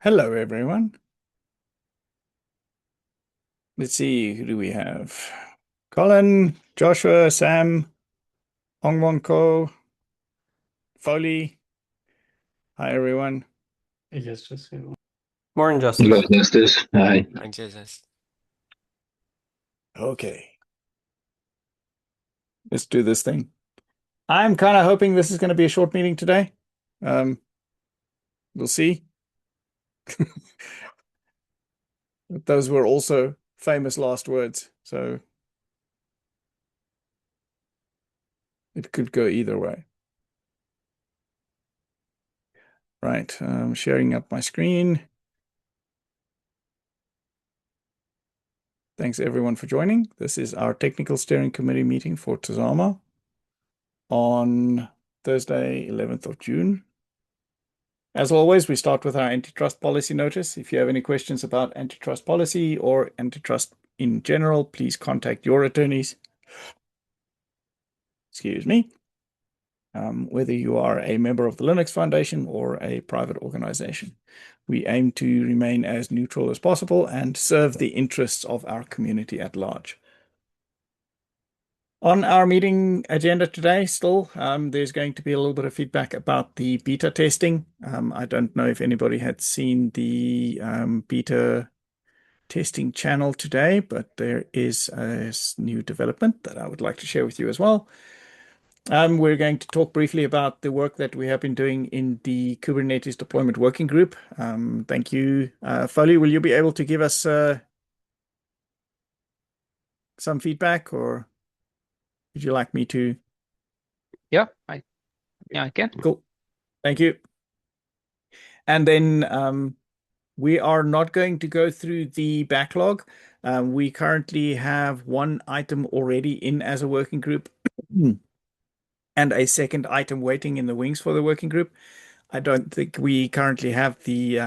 Hello, everyone. Let's see, who do we have? Colin, Joshua, Sam, Hong Wong Ko, Foley. Hi, everyone. Yes, just say Morning, Hello, Justice. Justice. Hi. Hi, Jesus. Okay, let's do this thing. I'm kind of hoping this is going to be a short meeting today. Um, we'll see. Those were also famous last words, so it could go either way. Right, I'm sharing up my screen. Thanks everyone for joining. This is our Technical Steering Committee meeting for Tazama on Thursday, 11th of June. As always, we start with our antitrust policy notice. If you have any questions about antitrust policy or antitrust in general, please contact your attorneys. Excuse me. Whether you are a member of the Linux Foundation or a private organization. We aim to remain as neutral as possible and serve the interests of our community at large. On our meeting agenda today, still, there's going to be a little bit of feedback about the beta testing. I don't know if anybody had seen the beta testing channel today, but there is a new development that I would like to share with you as well. We're going to talk briefly about the work that we have been doing in the Kubernetes deployment working group. Thank you. Foley, will you be able to give us some feedback, or would you like me to? Yeah, I can. Cool. Thank you. And then we are not going to go through the backlog. We currently have one item already in as a working group and a second item waiting in the wings for the working group. I don't think we currently have the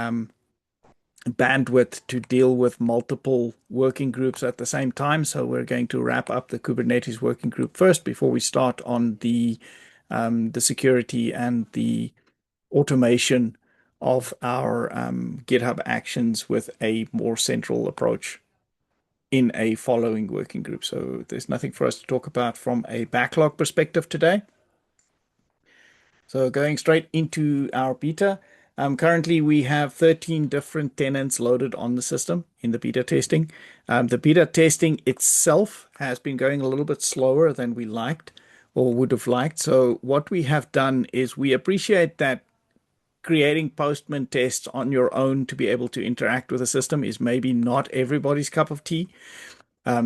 bandwidth to deal with multiple working groups at the same time. So we're going to wrap up the Kubernetes working group first before we start on the security and the automation of our GitHub actions with a more central approach in a following working group. So there's nothing for us to talk about from a backlog perspective today. So going straight into our beta, currently we have 13 different tenants loaded on the system in the beta testing. The beta testing itself has been going a little bit slower than we liked or would have liked. So what we have done is we appreciate that creating postman tests on your own to be able to interact with the system is maybe not everybody's cup of tea.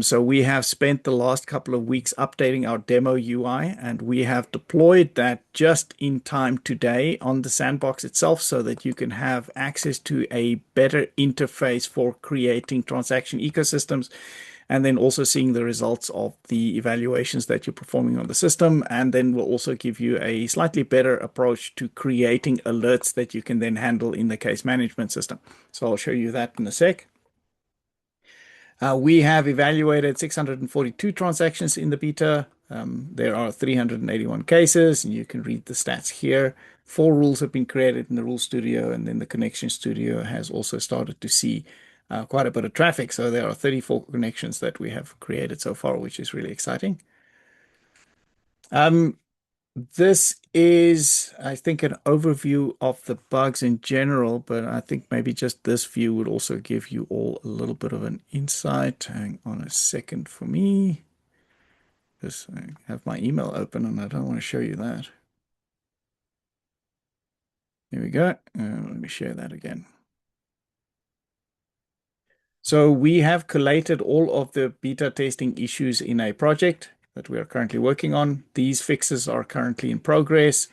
So we have spent the last couple of weeks updating our demo UI, and we have deployed that just in time today on the sandbox itself so that you can have access to a better interface for creating transaction ecosystems, and then also seeing the results of the evaluations that you're performing on the system. And then we'll also give you a slightly better approach to creating alerts that you can then handle in the case management system. So I'll show you that in a sec. We have evaluated 642 transactions in the beta. There are 381 cases, and you can read the stats here. 4 rules have been created in the Rule Studio, and then the Connection Studio has also started to see quite a bit of traffic. So there are 34 connections that we have created so far, which is really exciting. This is, I think, an overview of the bugs in general, but I think maybe just this view would also give you all a little bit of an insight. Hang on a second for me. Just I have my email open and I don't want to show you that. Here we go. Let me share that again. So we have collated all of the beta testing issues in a project that we are currently working on. These fixes are currently in progress.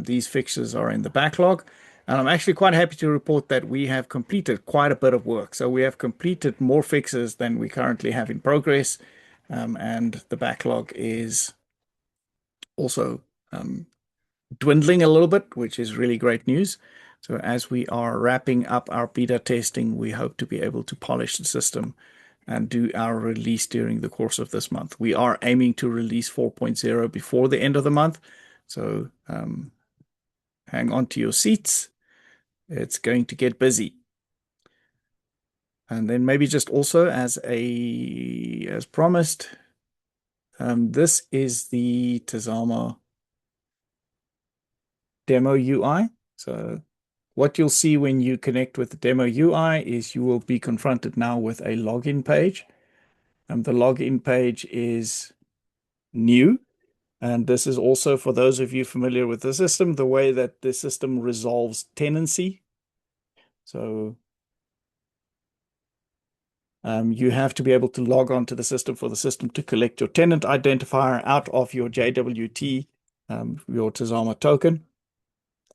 These fixes are in the backlog. And I'm actually quite happy to report that we have completed quite a bit of work. So we have completed more fixes than we currently have in progress. And the backlog is also dwindling a little bit, which is really great news. So as we are wrapping up our beta testing, we hope to be able to polish the system and do our release during the course of this month. We are aiming to release 4.0 before the end of the month. So hang on to your seats. It's going to get busy. And then maybe just also as promised, this is the Tazama demo UI. So what you'll see when you connect with the demo UI is you will be confronted now with a login page. The login page is new. And this is also for those of you familiar with the system, the way that the system resolves tenancy. So you have to be able to log on to the system for the system to collect your tenant identifier out of your JWT, your Tazama token.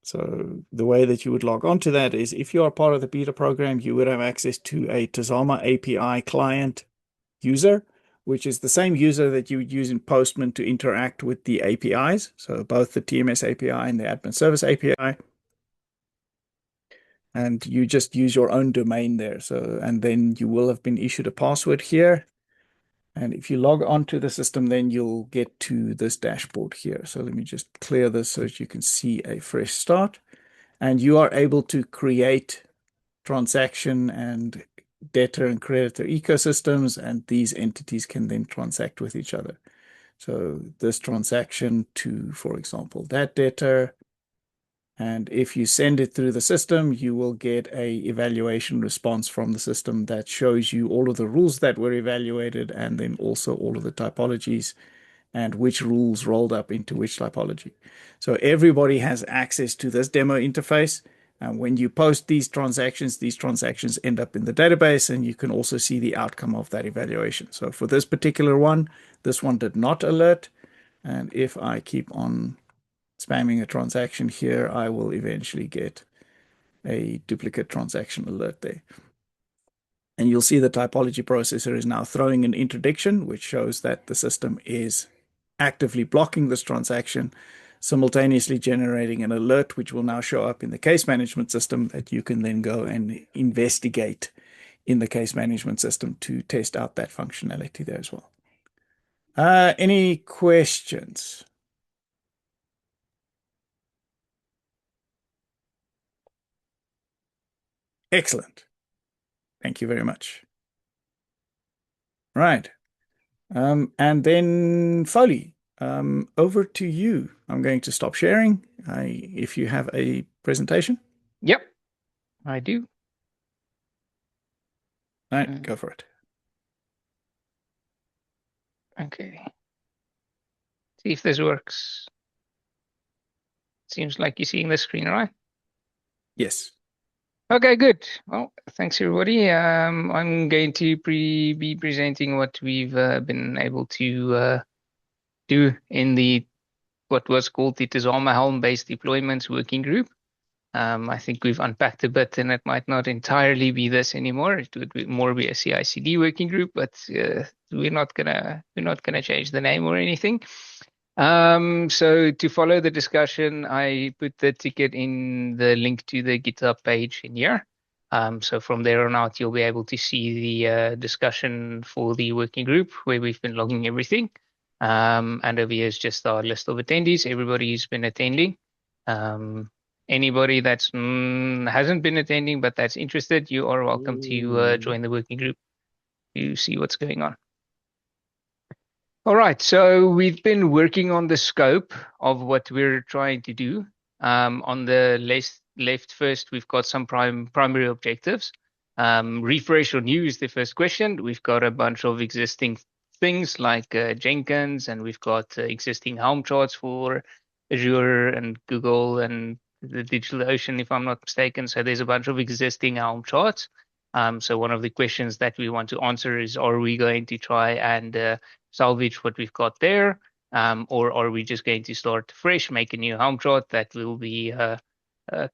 So the way that you would log on to that is if you are part of the beta program, you would have access to a Tazama API client user, which is the same user that you would use in Postman to interact with the APIs. So both the TMS API and the admin service API. And you just use your own domain there. So, and then you will have been issued a password here. And if you log on to the system, then you'll get to this dashboard here. So let me just clear this so that you can see a fresh start. And you are able to create transaction and debtor and creditor ecosystems, and these entities can then transact with each other. So this transaction to, for example, that debtor, and if you send it through the system, you will get a evaluation response from the system that shows you all of the rules that were evaluated and then also all of the typologies and which rules rolled up into which typology. So everybody has access to this demo interface. And when you post these transactions end up in the database, and you can also see the outcome of that evaluation. So for this particular one, this one did not alert. And if I keep on spamming a transaction here, I will eventually get a duplicate transaction alert there. And you'll see the typology processor is now throwing an interdiction, which shows that the system is actively blocking this transaction, simultaneously generating an alert, which will now show up in the case management system that you can then go and investigate in the case management system to test out that functionality there as well. Any questions? Excellent. Thank you very much. Right. And then Foley, over to you. I'm going to stop sharing. If you have a presentation. Yep, I do. All right, go for it. Okay. See if this works. Seems like you're seeing the screen, right? Yes. Okay, good. Well, thanks everybody. I'm going to be presenting what we've been able to do in the what was called the Tazama Helm-based deployments working group. I think we've unpacked a bit, and it might not entirely be this anymore. It would be more be a CI/CD working group, but we're not gonna change the name or anything. So to follow the discussion, I put the ticket in the link to the GitHub page in here. So from there on out, you'll be able to see the discussion for the working group where we've been logging everything. And over here is just our list of attendees, everybody who's been attending. Anybody that's hasn't been attending but that's interested, you are welcome to join the working group to see what's going on. All right, so we've been working on the scope of what we're trying to do. On the left first, we've got some primary objectives. Refresh or new is the first question. We've got a bunch of existing things like Jenkins, and we've got existing Helm charts for Azure and Google and the DigitalOcean, if I'm not mistaken. So there's a bunch of existing Helm charts. So one of the questions that we want to answer is, are we going to try and salvage what we've got there, or are we just going to start fresh, make a new Helm chart that will be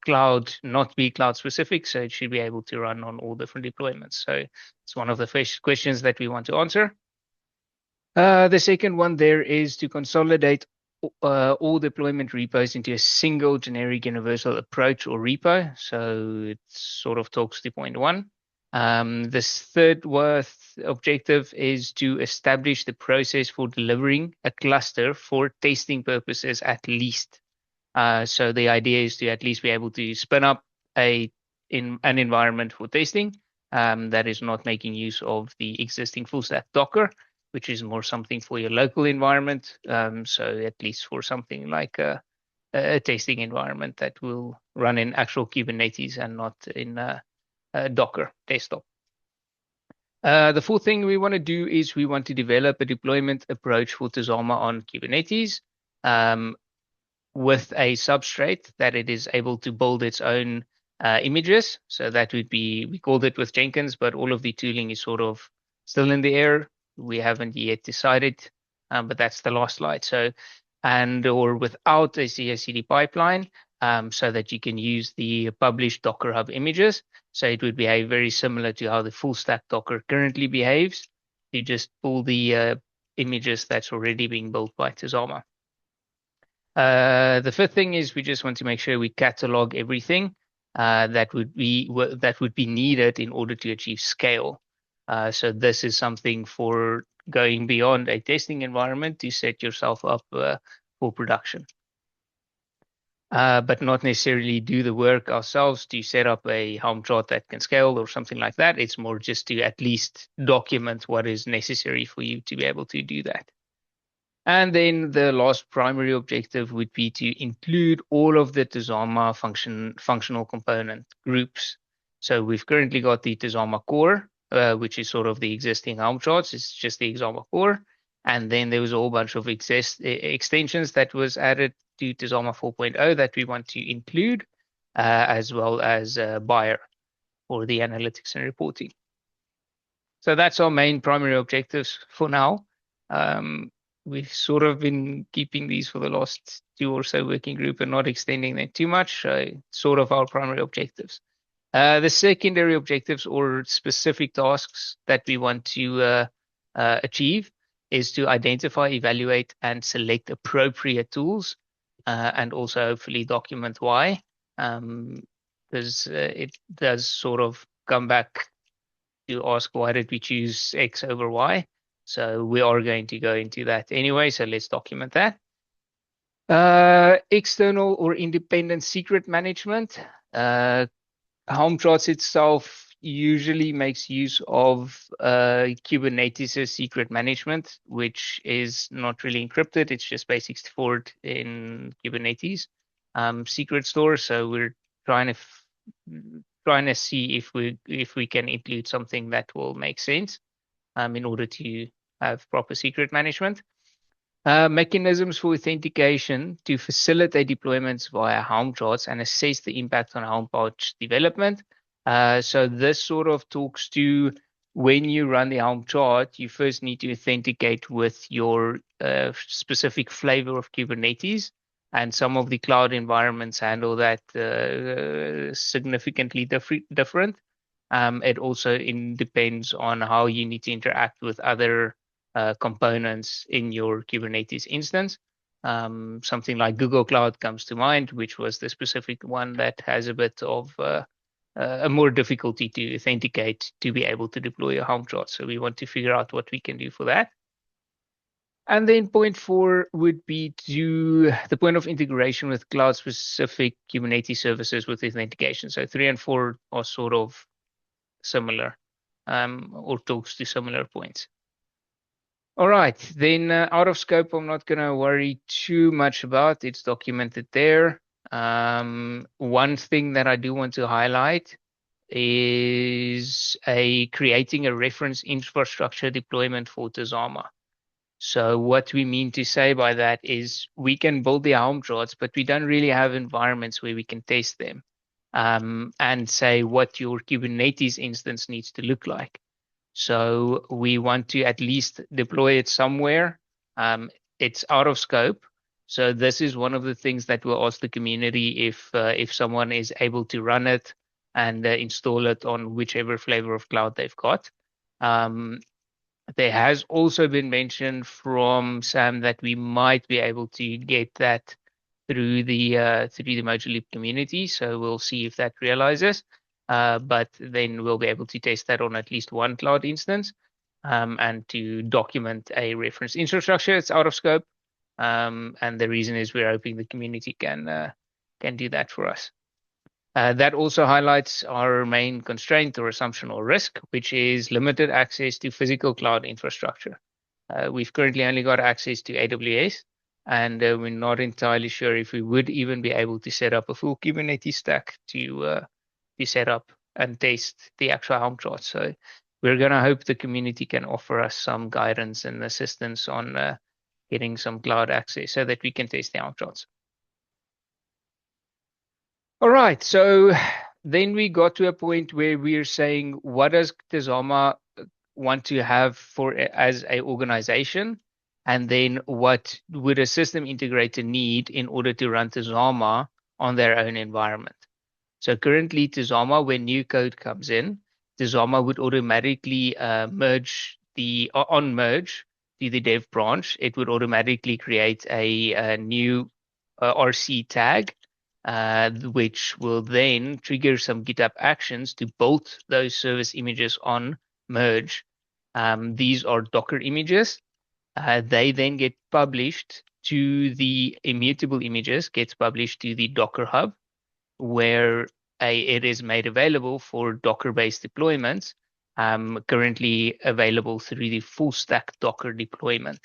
cloud, not be cloud specific, so it should be able to run on all different deployments. So it's one of the first questions that we want to answer. The second one there is to consolidate all deployment repos into a single generic universal approach or repo. So it sort of talks to point one. This third objective is to establish the process for delivering a cluster for testing purposes at least. So the idea is to at least be able to spin up an environment for testing. that is not making use of the existing full stack Docker, which is more something for your local environment. So at least for something like a testing environment that will run in actual Kubernetes and not in Docker desktop. The fourth thing we want to do is we want to develop a deployment approach for Tazama on Kubernetes. With a substrate that it is able to build its own images. So that would be, we called it with Jenkins, but all of the tooling is sort of still in the air. We haven't yet decided, but that's the last slide. So, and or without a CI/CD pipeline, so that you can use the published Docker Hub images. So it would behave very similar to how the full stack Docker currently behaves. You just pull the images that's already being built by Tazama. The fifth thing is we just want to make sure we catalog everything that would be needed in order to achieve scale. So this is something for going beyond a testing environment to set yourself up for production. But not necessarily do the work ourselves to set up a Helm chart that can scale or something like that. It's more just to at least document what is necessary for you to be able to do that. And then the last primary objective would be to include all of the Tazama functional component groups. So we've currently got the Tazama core, which is sort of the existing Helm charts. It's just the Tazama core. And then there was a whole bunch of extensions that was added to Tazama 4.0 that we want to include, as well as Buyer for the analytics and reporting. So that's our main primary objectives for now. We've sort of been keeping these for the last 2 or so working group and not extending them too much. Sort of our primary objectives. The secondary objectives or specific tasks that we want to achieve is to identify, evaluate, and select appropriate tools, and also hopefully document why. Because it does sort of come back to ask why did we choose X over Y. So we are going to go into that anyway. So let's document that. External or independent secret management. Helm charts itself usually makes use of Kubernetes secret management, which is not really encrypted. It's just basically stored in Kubernetes secret store. So we're trying to see if we can include something that will make sense in order to have proper secret management. Mechanisms for authentication to facilitate deployments via Helm charts and assess the impact on Helm chart development. So this sort of talks to when you run the Helm chart, you first need to authenticate with your specific flavor of Kubernetes. And some of the cloud environments handle that significantly different. It also depends on how you need to interact with other components in your Kubernetes instance. Something like Google Cloud comes to mind, which was the specific one that has a bit of a more difficulty to authenticate to be able to deploy a Helm chart. So we want to figure out what we can do for that. And then point 4 would be to the point of integration with cloud-specific Kubernetes services with authentication. So 3 and 4 are sort of similar, or talks to similar points. All right, then out of scope, I'm not going to worry too much about. It's documented there. One thing that I do want to highlight is creating a reference infrastructure deployment for Tazama. So what we mean to say by that is we can build the Helm charts, but we don't really have environments where we can test them and say what your Kubernetes instance needs to look like. So we want to at least deploy it somewhere. It's out of scope. So this is one of the things that we'll ask the community if someone is able to run it and install it on whichever flavor of cloud they've got. There has also been mentioned from Sam that we might be able to get that through the Moduleap community. So we'll see if that realizes. But then we'll be able to test that on at least one cloud instance and to document a reference infrastructure. It's out of scope. And the reason is we're hoping the community can do that for us. That also highlights our main constraint or assumption or risk, which is limited access to physical cloud infrastructure. We've currently only got access to AWS, and we're not entirely sure if we would even be able to set up a full Kubernetes stack to set up and test the actual Helm chart. So we're going to hope the community can offer us some guidance and assistance on getting some cloud access so that we can test the Helm charts. All right, so then we got to a point where we're saying, what does Tazama want to have for as a organization, and then what would a system integrator need in order to run Tazama on their own environment? So currently, Tazama, when new code comes in, Tazama would automatically merge on merge to the dev branch. It would automatically create a new RC tag, which will then trigger some GitHub actions to bolt those service images on merge. These are Docker images. They then get published to the immutable images, gets published to the Docker Hub, where it is made available for Docker-based deployments, currently available through the full stack Docker deployment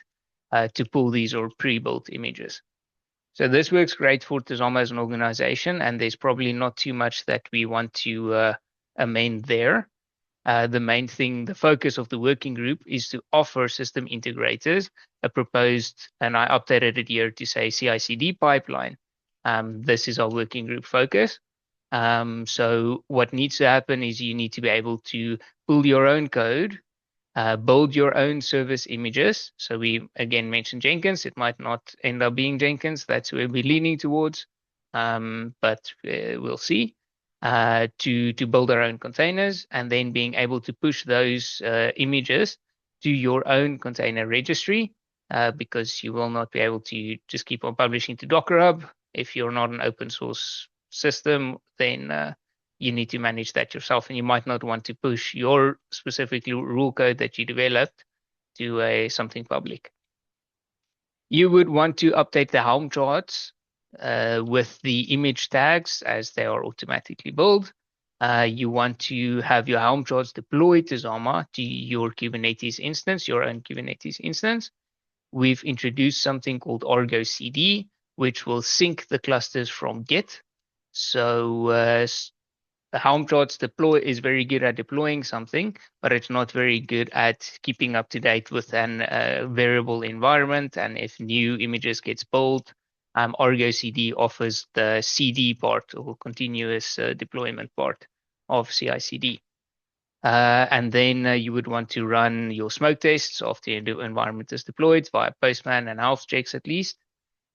to pull these or pre-built images. So this works great for Tazama as an organization, and there's probably not too much that we want to amend there. The main thing, the focus of the working group is to offer system integrators a proposed, and I updated it here to say CI/CD pipeline. This is our working group focus. So what needs to happen is you need to be able to pull your own code, build your own service images. So we again mentioned Jenkins. It might not end up being Jenkins. That's where we're leaning towards, but we'll see. To build our own containers and then being able to push those images to your own container registry, because you will not be able to just keep on publishing to Docker Hub. If you're not an open source system, then you need to manage that yourself, and you might not want to push your specific rule code that you developed to something public. You would want to update the Helm charts with the image tags as they are automatically built. You want to have your Helm charts deployed to Tazama to your Kubernetes instance, your own Kubernetes instance. We've introduced something called Argo CD, which will sync the clusters from Git. So the Helm charts deploy is very good at deploying something, but it's not very good at keeping up to date with an variable environment. And if new images gets pulled, Argo CD offers the CD part or continuous deployment part of CI/CD. And then you would want to run your smoke tests after the environment is deployed via Postman and health checks at least.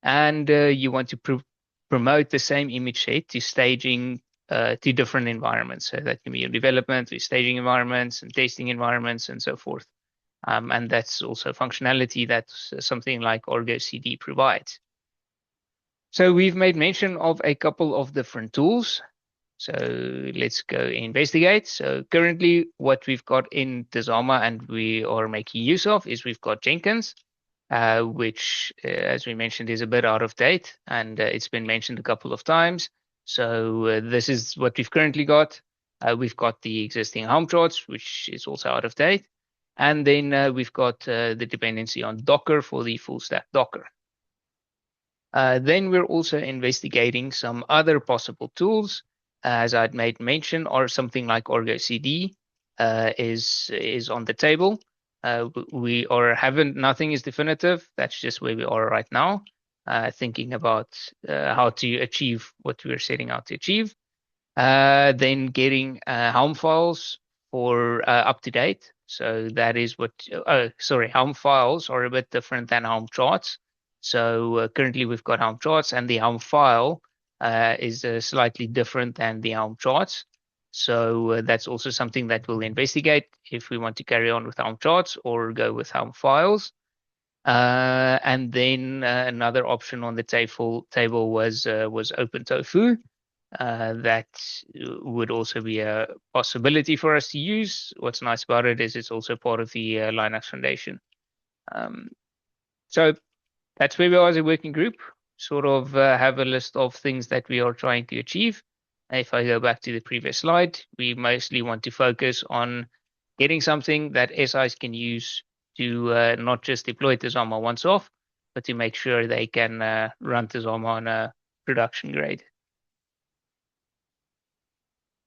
And you want to promote the same image set to staging to different environments. So that can be your development, your staging environments, and testing environments, and so forth. And that's also functionality that something like Argo CD provides. So we've made mention of a couple of different tools. So let's go investigate. So currently what we've got in Tazama and we are making use of is we've got Jenkins, which, as we mentioned, is a bit out of date, and it's been mentioned a couple of times. So this is what we've currently got. We've got the existing Helm charts, which is also out of date. And then we've got the dependency on Docker for the full stack Docker. Then we're also investigating some other possible tools, as I'd made mention, or something like Argo CD is on the table. We or haven't, nothing is definitive. That's just where we are right now, thinking about how to achieve what we're setting out to achieve. Then getting Helm files for up to date. So that is what, Helm files are a bit different than Helm charts. So currently we've got Helm charts, and the Helm file is slightly different than the Helm charts. So that's also something that we'll investigate if we want to carry on with Helm charts or go with Helm files. And then another option on the table was OpenTofu. That would also be a possibility for us to use. What's nice about it is it's also part of the Linux Foundation. So that's where we are as a working group, sort of have a list of things that we are trying to achieve. If I go back to the previous slide, we mostly want to focus on getting something that SIs can use to not just deploy Tazama once off, but to make sure they can run Tazama on a production grade.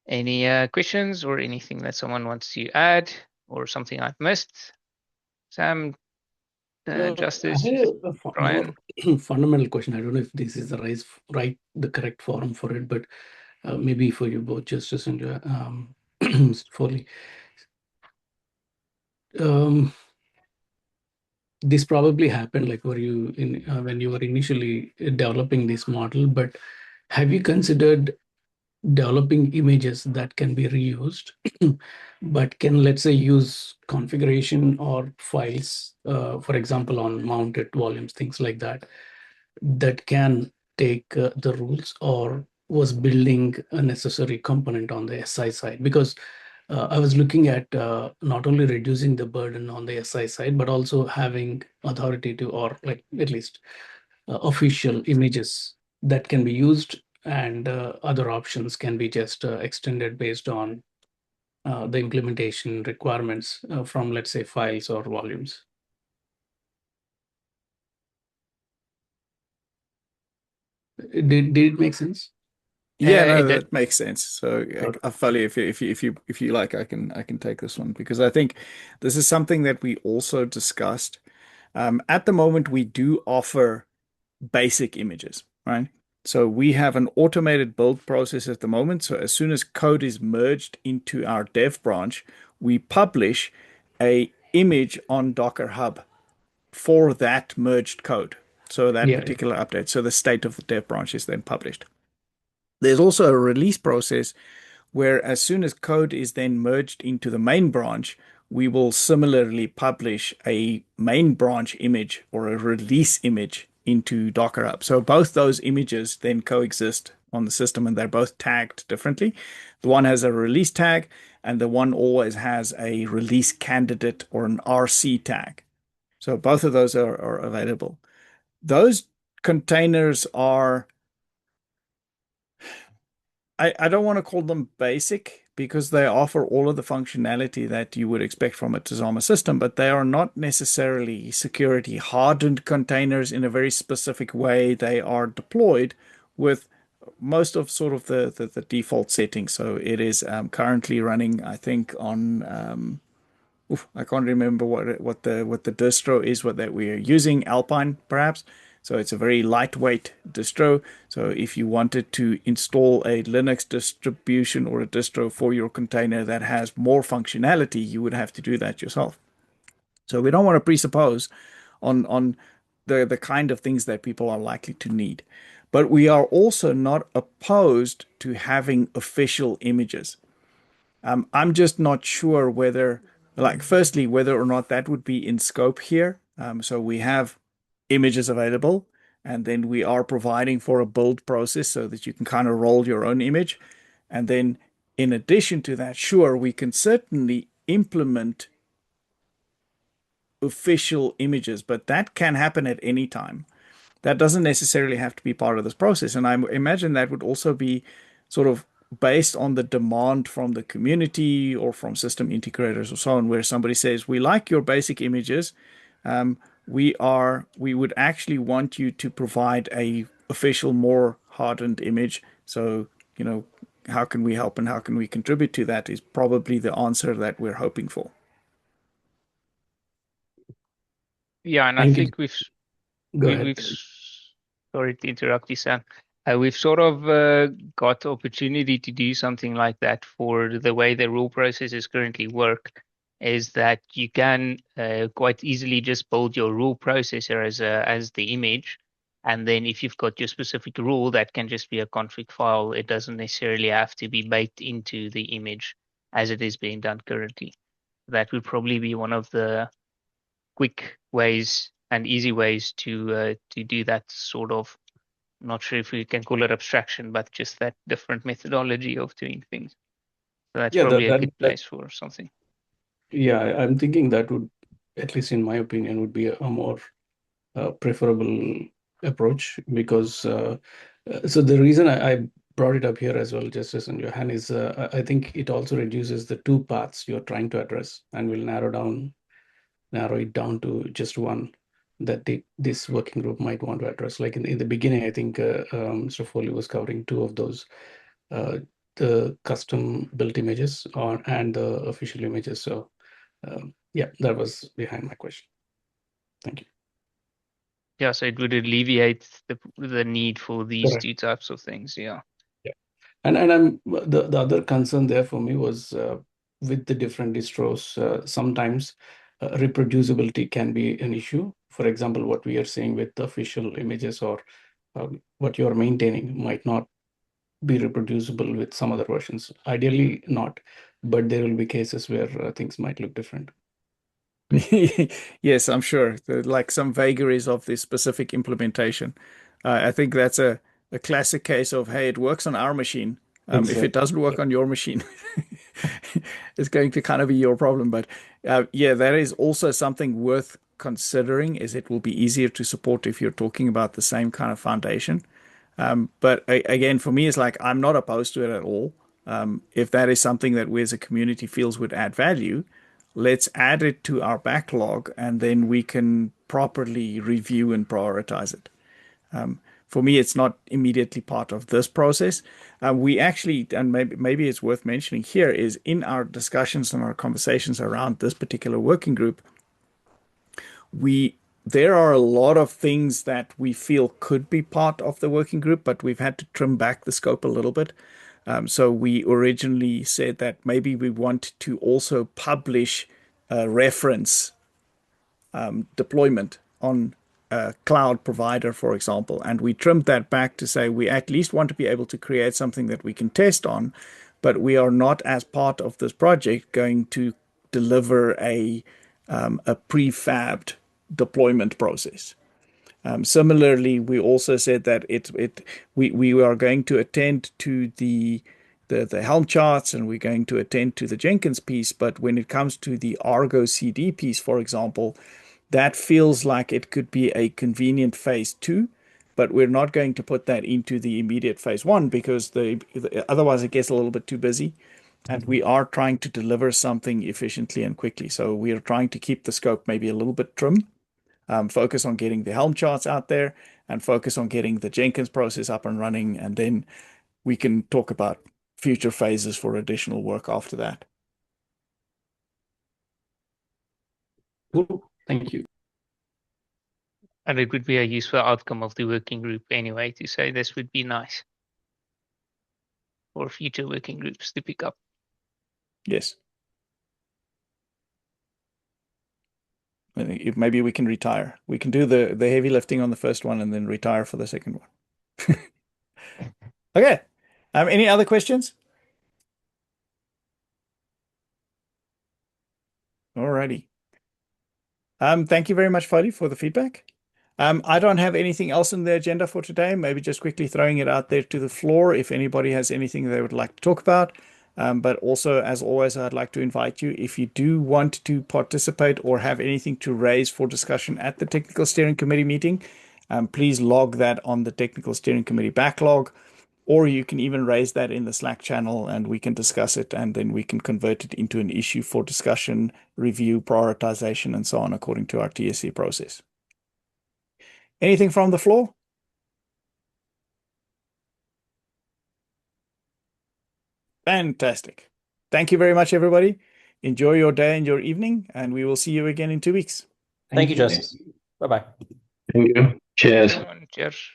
Any questions or anything that someone wants to add or something I've missed? Sam, I Justice, had a more Brian? fundamental question. I don't know if this is the correct forum for it, but maybe for you both, Justice and Foley. Um, this probably happened like were you in when you were initially developing this model, but have you considered developing images that can be reused, but can, let's say, use configuration or files, for example, on mounted volumes, things like that, that can take the rules, or was building a necessary component on the SI side? Because I was looking at not only reducing the burden on the SI side, but also having authority to, or like at least official images that can be used, and other options can be just extended based on the implementation requirements from, let's say, files or volumes. Did it make sense? Yeah, It no, did. that makes sense. So, Okay. Afali, if you like, I can take this one because I think this is something that we also discussed. At the moment, we do offer basic images, right? So we have an automated build process at the moment. So as soon as code is merged into our dev branch, we publish a image on Docker Hub for that merged code. So that Yeah, yeah. particular update. So the state of the dev branch is then published. There's also a release process where as soon as code is then merged into the main branch, we will similarly publish a main branch image or a release image into Docker Hub. So both those images then coexist on the system and they're both tagged differently. The one has a release tag and the one always has a release candidate or an RC tag. So both of those are available. Those containers are I don't want to call them basic because they offer all of the functionality that you would expect from a Tazama system, but they are not necessarily security hardened containers in a very specific way. They are deployed with most of sort of the default settings. So it is currently running, I think, on I can't remember what the distro is, what that we are using, Alpine perhaps. So it's a very lightweight distro. So if you wanted to install a Linux distribution or a distro for your container that has more functionality, you would have to do that yourself. So we don't want to presuppose on the kind of things that people are likely to need. But we are also not opposed to having official images. I'm just not sure whether, like, firstly, whether or not that would be in scope here. So we have images available, and then we are providing for a build process so that you can kind of roll your own image. And then, in addition to that, sure, we can certainly implement official images, but that can happen at any time. That doesn't necessarily have to be part of this process. And I imagine that would also be sort of based on the demand from the community or from system integrators or so on, where somebody says, we like your basic images. We would actually want you to provide a official, more hardened image. So, how can we help and how can we contribute to that is probably the answer that we're hoping for. Yeah, and I Thank you. think we've Go we, ahead. we've sorry to interrupt you, Sam. We've sort of got the opportunity to do something like that for the way the rule processes currently work, is that you can quite easily just build your rule processor as the image, and then if you've got your specific rule, that can just be a config file. It doesn't necessarily have to be baked into the image as it is being done currently. That would probably be one of the quick ways and easy ways to do that sort of, not sure if we can call it abstraction, but just that different methodology of doing things. So that's Yeah, probably a good place for something. yeah, I'm thinking that would, at least in my opinion, would be a more preferable approach, because so the reason I brought it up here as well, Justice and Johan, is I think it also reduces the two paths you're trying to address and will narrow it down to just one that this working group might want to address. Like in the beginning, I think Mr. Foley was covering two of those, the custom built images and the official images. So yeah, that was behind my question. Thank you. Yeah, so it would alleviate the need for these Correct. two types of things. Yeah. Yeah. And I'm the other concern there for me was with the different distros, sometimes reproducibility can be an issue. For example, what we are seeing with the official images or what you're maintaining might not be reproducible with some other versions. Ideally not, but there will be cases where things might look different. Yes, I'm sure. Like some vagaries of the specific implementation. I think that's a classic case of, hey, it works on our machine. If it doesn't work on your machine, it's going to kind of be your problem. But yeah, that is also something worth considering, is it will be easier to support if you're talking about the same kind of foundation. But again, for me, it's like I'm not opposed to it at all. If that is something that we as a community feels would add value, let's add it to our backlog and then we can properly review and prioritize it. For me, it's not immediately part of this process. We actually, and maybe it's worth mentioning here, is in our discussions and our conversations around this particular working group, there are a lot of things that we feel could be part of the working group, but we've had to trim back the scope a little bit. So we originally said that maybe we want to also publish a reference deployment on a cloud provider, for example. And we trimmed that back to say we at least want to be able to create something that we can test on, but we are not, as part of this project, going to deliver a prefabbed deployment process. Similarly, we also said that we are going to attend to the Helm charts and we're going to attend to the Jenkins piece, but when it comes to the Argo CD piece, for example, that feels like it could be a convenient phase 2, but we're not going to put that into the immediate phase 1 because otherwise it gets a little bit too busy. And we are trying to deliver something efficiently and quickly. So we are trying to keep the scope maybe a little bit trim, focus on getting the Helm charts out there and focus on getting the Jenkins process up and running. And then we can talk about future phases for additional work after that. Cool. Thank you. And it would be a useful outcome of the working group anyway to say this would be nice for future working groups to pick up. Yes. I think maybe we can retire. We can do the heavy lifting on the first one and then retire for the second one. Okay. Any other questions? Alrighty. Thank you very much, Fadi, for the feedback. I don't have anything else in the agenda for today. Maybe just quickly throwing it out there to the floor if anybody has anything they would like to talk about. But also, as always, I'd like to invite you, if you do want to participate or have anything to raise for discussion at the Technical Steering Committee meeting, please log that on the Technical Steering Committee backlog, or you can even raise that in the Slack channel and we can discuss it and then we can convert it into an issue for discussion, review, prioritization, and so on according to our TSC process. Anything from the floor? Fantastic. Thank you very much, everybody. Enjoy your day and your evening, and we will see you again in 2 weeks. Thank you, Justice. Bye-bye. Thank you. Cheers. Cheers.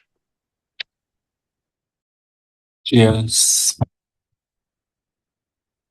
Cheers.